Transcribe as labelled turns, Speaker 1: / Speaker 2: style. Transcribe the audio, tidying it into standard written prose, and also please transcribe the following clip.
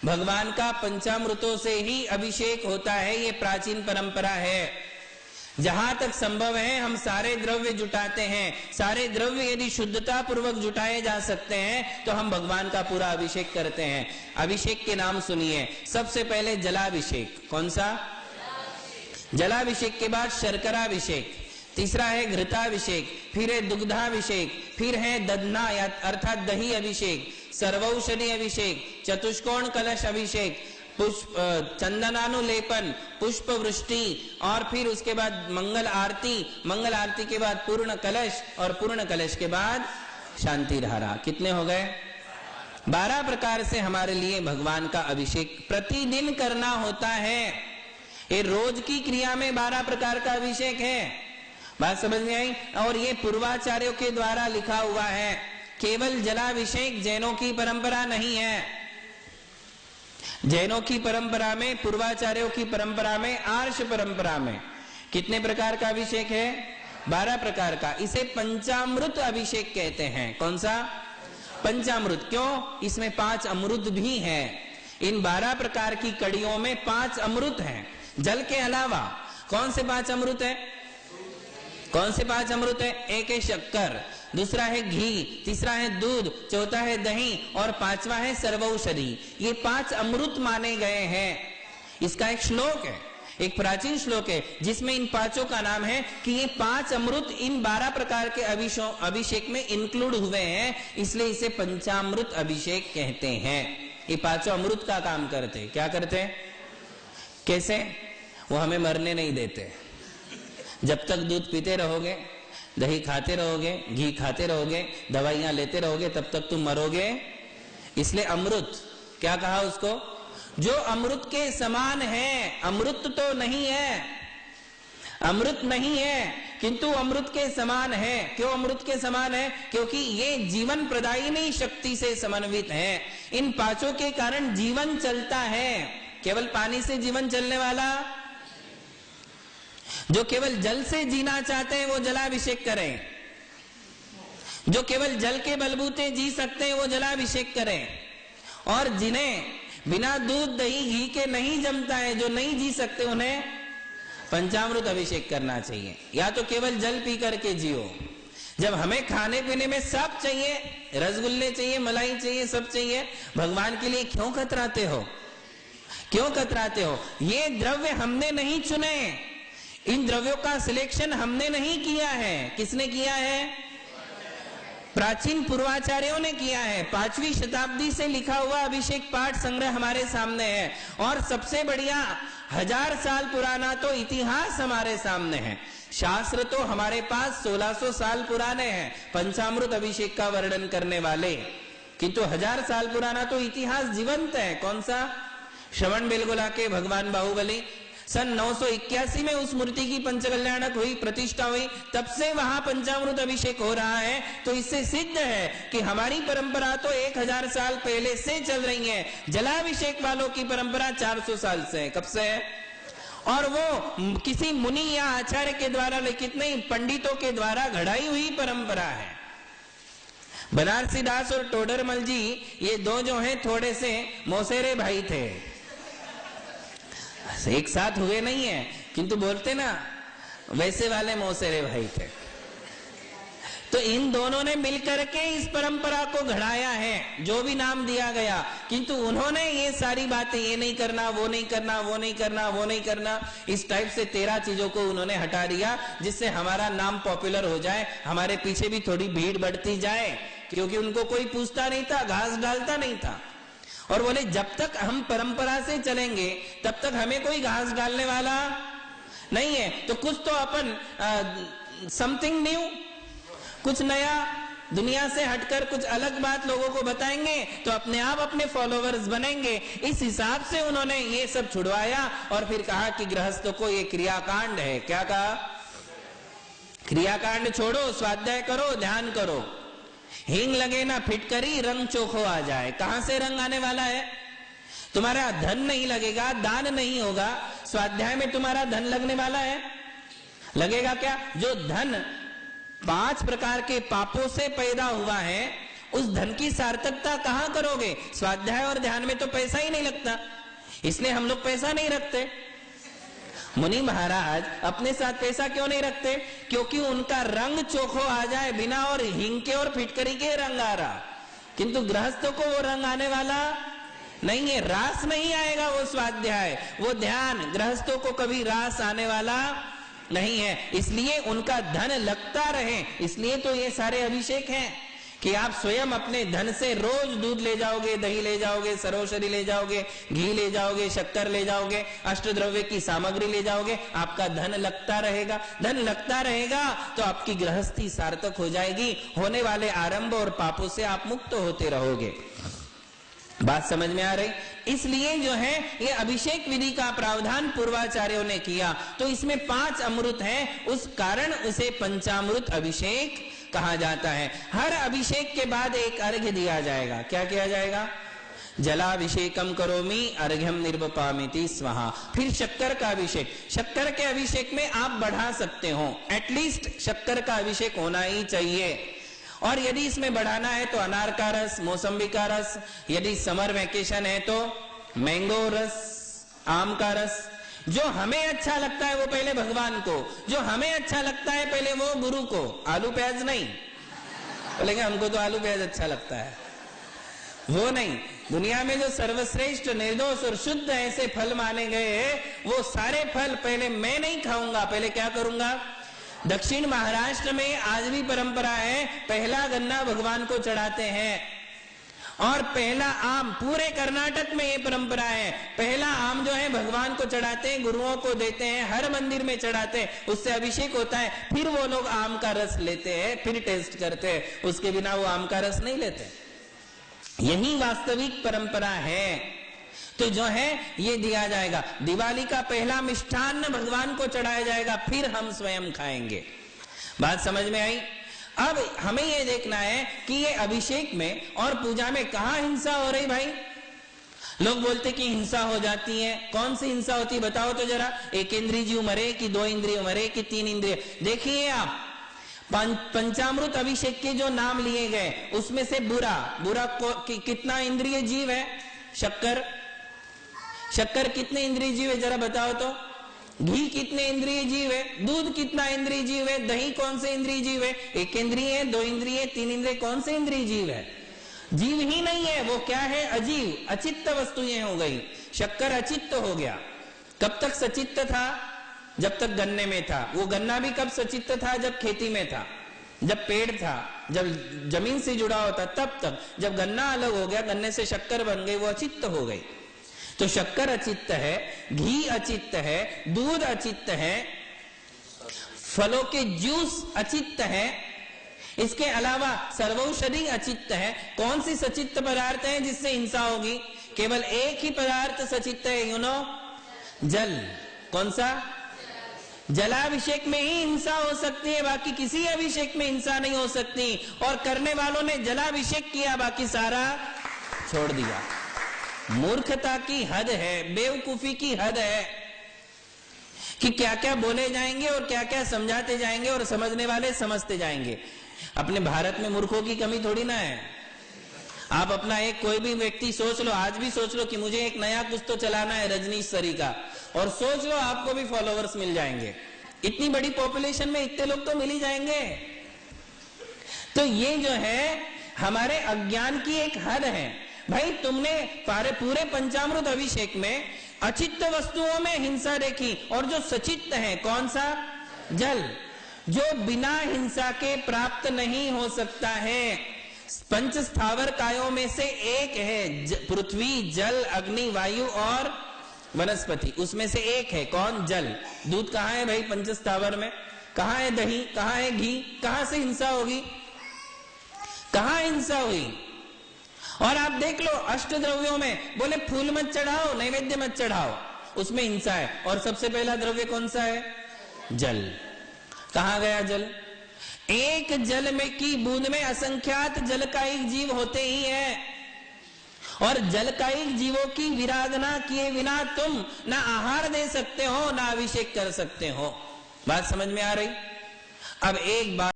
Speaker 1: भगवान का पंचामृतों से ही अभिषेक होता है, ये प्राचीन परंपरा है। जहां तक संभव है हम सारे द्रव्य जुटाते हैं, सारे द्रव्य यदि शुद्धता पूर्वक जुटाए जा सकते हैं तो हम भगवान का पूरा अभिषेक करते हैं। अभिषेक के नाम सुनिए। सबसे पहले जलाभिषेक। कौन सा? जलाभिषेक के बाद शर्कराभिषेक, तीसरा है घृताभिषेक, फिर है दुग्धाभिषेक, फिर है दधना अर्थात दही अभिषेक, सर्वौषधि अभिषेक, चतुष्कोण कलश अभिषेक, पुष्प चंदनानुलेपन, पुष्प वृष्टि, और फिर उसके बाद मंगल आरती, मंगल आरती के बाद पूर्ण कलश, और पूर्ण कलश के बाद शांति धारा। कितने हो गए? 12 प्रकार से हमारे लिए भगवान का अभिषेक प्रतिदिन करना होता है। ये रोज की क्रिया में 12 प्रकार का अभिषेक है। बात समझ में आई? और ये पूर्वाचार्यों के द्वारा लिखा हुआ है। केवल जलाभिषेक जैनों की परंपरा नहीं है। जैनों की परंपरा में, पूर्वाचार्यों की परंपरा में, आर्ष परंपरा में कितने प्रकार का अभिषेक है? 12 प्रकार का। इसे पंचामृत अभिषेक कहते हैं। कौन सा? पंचामृत। क्यों? इसमें 5 अमृत भी हैं। इन 12 प्रकार की कड़ियों में 5 अमृत हैं जल के अलावा। कौन से 5 अमृत है? कौन से 5 अमृत है? एक है शक्कर, दूसरा है घी, तीसरा है दूध, चौथा है दही, और 5वां है सर्वौषधि। ये 5 अमृत माने गए हैं। इसका एक श्लोक है, एक प्राचीन श्लोक है जिसमें इन 5 का नाम है कि ये 5 अमृत इन 12 प्रकार के अभिषेक में इंक्लूड हुए हैं, इसलिए इसे पंचामृत अभिषेक कहते हैं। ये 5 अमृत का काम करते। क्या करते? कैसे? वो हमें मरने नहीं देते। जब तक दूध पीते रहोगे, दही खाते रहोगे, घी खाते रहोगे, दवाइयां लेते रहोगे, तब तक तुम मरोगे। इसलिए अमृत, क्या कहा उसको? जो अमृत के समान है। अमृत तो नहीं है, अमृत नहीं है, किंतु अमृत के समान है। क्यों अमृत के समान है? क्योंकि ये जीवन प्रदायिनी शक्ति से समन्वित है। इन 5 के कारण जीवन चलता है। केवल पानी से जीवन चलने वाला, जो केवल जल से जीना चाहते हैं वो जलाभिषेक करें, जो केवल जल के बलबूते जी सकते हैं वो जलाभिषेक करें, और जिन्हें बिना दूध दही घी के नहीं जमता है, जो नहीं जी सकते, उन्हें पंचामृत अभिषेक करना चाहिए। या तो केवल जल पी करके जियो। जब हमें खाने पीने में सब चाहिए, रसगुल्ले चाहिए, मलाई चाहिए, सब चाहिए, भगवान के लिए क्यों कतराते हो? क्यों कतराते हो? ये द्रव्य हमने नहीं चुने, इन द्रव्यों का सिलेक्शन हमने नहीं किया है। किसने किया है? प्राचीन पूर्वाचार्यों ने किया है। 5वीं शताब्दी से लिखा हुआ अभिषेक पाठ संग्रह हमारे सामने है, और सबसे बढ़िया 1000 साल पुराना तो इतिहास हमारे सामने है। शास्त्र तो हमारे पास 1600 साल पुराने हैं पंचामृत अभिषेक का वर्णन करने वाले, किंतु 1000 साल पुराना तो इतिहास जीवंत है। कौन सा? श्रवण बेलगोला के भगवान बाहुबली सन 981 में उस मूर्ति की पंचकल्याणक हुई, प्रतिष्ठा हुई, तब से वहां पंचामृत अभिषेक हो रहा है। तो इससे सिद्ध है कि हमारी परंपरा तो 1000 साल पहले से चल रही है। जलाभिषेक वालों की परंपरा 400 साल से है। कब से है? और वो किसी मुनि या आचार्य के द्वारा लिखित नहीं, पंडितों के द्वारा घड़ाई हुई परंपरा है। बनारसी दास और टोडरमल जी, ये 2 जो हैं थोड़े से मौसेरे भाई थे, एक साथ हुए नहीं है, किंतु बोलते ना वैसे वाले मौसेरे भाई थे। तो इन दोनों ने मिलकर के इस परंपरा को घड़ाया है, जो भी नाम दिया गया, किंतु उन्होंने ये सारी बातें, ये नहीं करना, वो नहीं करना, वो नहीं करना, वो नहीं करना, इस टाइप से 13 चीजों को उन्होंने हटा दिया, जिससे हमारा नाम पॉपुलर हो जाए, हमारे पीछे भी थोड़ी भीड़ बढ़ती जाए। क्योंकि उनको कोई पूछता नहीं था, घास डालता नहीं था, और बोले जब तक हम परंपरा से चलेंगे तब तक हमें कोई घास डालने वाला नहीं है। तो कुछ तो अपन समथिंग न्यू, कुछ नया, दुनिया से हटकर कुछ अलग बात लोगों को बताएंगे तो अपने आप अपने फॉलोवर्स बनेंगे। इस हिसाब से उन्होंने ये सब छुड़वाया, और फिर कहा कि गृहस्थों को ये क्रियाकांड है। क्या कहा? क्रियाकांड छोड़ो, स्वाध्याय करो, ध्यान करो। हींग लगे ना फिटकरी, रंग चोखो आ जाए। कहां से रंग आने वाला है? तुम्हारा धन नहीं लगेगा, दान नहीं होगा, स्वाध्याय में तुम्हारा धन लगने वाला है? लगेगा क्या? जो धन 5 प्रकार के पापों से पैदा हुआ है, उस धन की सार्थकता कहां करोगे? स्वाध्याय और ध्यान में तो पैसा ही नहीं लगता, इसलिए हम लोग पैसा नहीं रखते। मुनि महाराज अपने साथ पैसा क्यों नहीं रखते? क्योंकि उनका रंग चोखो आ जाए, बिना और हिंग के और फिटकरी के रंग आ रहा, किंतु गृहस्थों को वो रंग आने वाला नहीं है, रास नहीं आएगा। वो स्वाध्याय, वो ध्यान, गृहस्थों को कभी रास आने वाला नहीं है, इसलिए उनका धन लगता रहे। इसलिए तो ये सारे अभिषेक हैं कि आप स्वयं अपने धन से रोज दूध ले जाओगे, दही ले जाओगे, सरोशरी ले जाओगे, घी ले जाओगे, शक्कर ले जाओगे, अष्टद्रव्य की सामग्री ले जाओगे, आपका धन लगता रहेगा। धन लगता रहेगा तो आपकी गृहस्थी सार्थक हो जाएगी, होने वाले आरंभ और पापों से आप मुक्त होते रहोगे। बात समझ में आ रही? इसलिए जो है ये अभिषेक विधि का प्रावधान पूर्वाचार्यों ने किया। तो इसमें 5 अमृत हैं, उस कारण उसे पंचामृत अभिषेक कहा जाता है। हर अभिषेक के बाद एक अर्घ्य दिया जाएगा। क्या किया जाएगा? जलाभिषेकम करोमि अर्घ्यम निर्वपामिति स्वाहा। फिर शक्कर का अभिषेक। शक्कर के अभिषेक में आप बढ़ा सकते हो, एटलीस्ट शक्कर का अभिषेक होना ही चाहिए। और यदि इसमें बढ़ाना है तो अनार का रस, मौसम्बी का रस, यदि समर वेकेशन है तो मैंगो रस, आम का रस। जो हमें अच्छा लगता है वो पहले भगवान को, जो हमें अच्छा लगता है पहले वो गुरु को। आलू प्याज नहीं बोलेंगे, हमको तो आलू प्याज अच्छा लगता है, वो नहीं। दुनिया में जो सर्वश्रेष्ठ, निर्दोष और शुद्ध ऐसे फल माने गए हैं, वो सारे फल पहले मैं नहीं खाऊंगा, पहले क्या करूंगा? दक्षिण महाराष्ट्र में आज भी परंपरा है, पहला गन्ना भगवान को चढ़ाते हैं और पहला आम, पूरे कर्नाटक में ये परंपरा है। पहला आम जो है भगवान को चढ़ाते हैं, गुरुओं को देते हैं, हर मंदिर में चढ़ाते हैं, उससे अभिषेक होता है। फिर वो लोग आम का रस लेते हैं, फिर टेस्ट करते हैं, उसके बिना वो आम का रस नहीं लेते। यही वास्तविक परंपरा है। तो जो है ये दिया जाएगा। दिवाली का पहला मिष्ठान्न भगवान को चढ़ाया जाएगा, फिर हम स्वयं खाएंगे। बात समझ में आई? अब हमें ये देखना है कि ये अभिषेक में और पूजा में कहां हिंसा हो रही भाई? लोग बोलते कि हिंसा हो जाती है। कौन सी हिंसा होती है बताओ तो जरा। एक इंद्रिय जीव मरे कि 2 इंद्रिय मरे कि 3 इंद्रिय? देखिए आप, पंचामृत अभिषेक के जो नाम लिए गए उसमें से बुरा कितना इंद्रिय जीव है? शक्कर कितने इंद्रिय जीव है जरा बताओ तो। घी कितने इंद्रिय जीव है? दूध कितना इंद्रिय जीव है? दही कौन से इंद्रिय जीव है? 1 इंद्रिय है, 2 इंद्रिय, 3 इंद्रिय, कौन से इंद्रिय जीव है? जीव ही नहीं है, वो क्या है? अजीव, अचित्त वस्तुएं हो गई। शक्कर अचित्त हो गया। कब तक सचित्त था? जब तक गन्ने में था। वो गन्ना भी कब सचित्त था? जब खेती में था, जब पेड़ था, जब जमीन से जुड़ा होता तब तक। जब गन्ना अलग हो गया, गन्ने से शक्कर बन गई, वो अचित्त हो गई। तो शक्कर अचित्त है, घी अचित्त है, दूध अचित्त है, फलों के जूस अचित्त है, इसके अलावा सर्वौषधि अचित्त है। कौन सी सचित्त पदार्थ है जिससे हिंसा होगी? केवल एक ही पदार्थ सचित्त है, जल। कौन सा? जलाभिषेक में ही हिंसा हो सकती है, बाकी किसी अभिषेक में हिंसा नहीं हो सकती। और करने वालों ने जलाभिषेक किया, बाकी सारा छोड़ दिया। मूर्खता की हद है, बेवकूफी की हद है कि क्या क्या बोले जाएंगे और क्या क्या समझाते जाएंगे और समझने वाले समझते जाएंगे। अपने भारत में मूर्खों की कमी थोड़ी ना है। आप अपना एक कोई भी व्यक्ति सोच लो, आज भी सोच लो कि मुझे एक नया कुछ तो चलाना है रजनीश सरी का, और सोच लो आपको भी फॉलोवर्स मिल जाएंगे। इतनी बड़ी पॉपुलेशन में इतने लोग तो मिल ही जाएंगे। तो ये जो है हमारे अज्ञान की एक हद है। भाई तुमने पूरे पंचामृत अभिषेक में अचित्त वस्तुओं में हिंसा देखी, और जो सचित्त है कौन सा? जल, जो बिना हिंसा के प्राप्त नहीं हो सकता है। पंच स्थावर कायों में से एक है पृथ्वी, जल, अग्नि, वायु और वनस्पति, उसमें से एक है कौन? जल। दूध कहाँ है भाई पंच स्थावर में? कहाँ है दही? कहाँ है घी? कहाँ से हिंसा होगी? कहाँ हिंसा हुई? और आप देख लो अष्टद्रव्यों में बोले फूल मत चढ़ाओ, नैवेद्य मत चढ़ाओ, उसमें हिंसा है। और सबसे पहला द्रव्य कौन सा है? जल। कहाँ गया जल? एक जल में की बूंद में असंख्यात जलकायिक जीव होते ही है, और जलकायिक जीवों की विराधना किए बिना तुम ना आहार दे सकते हो, ना अभिषेक कर सकते हो। बात समझ में आ रही? अब एक बात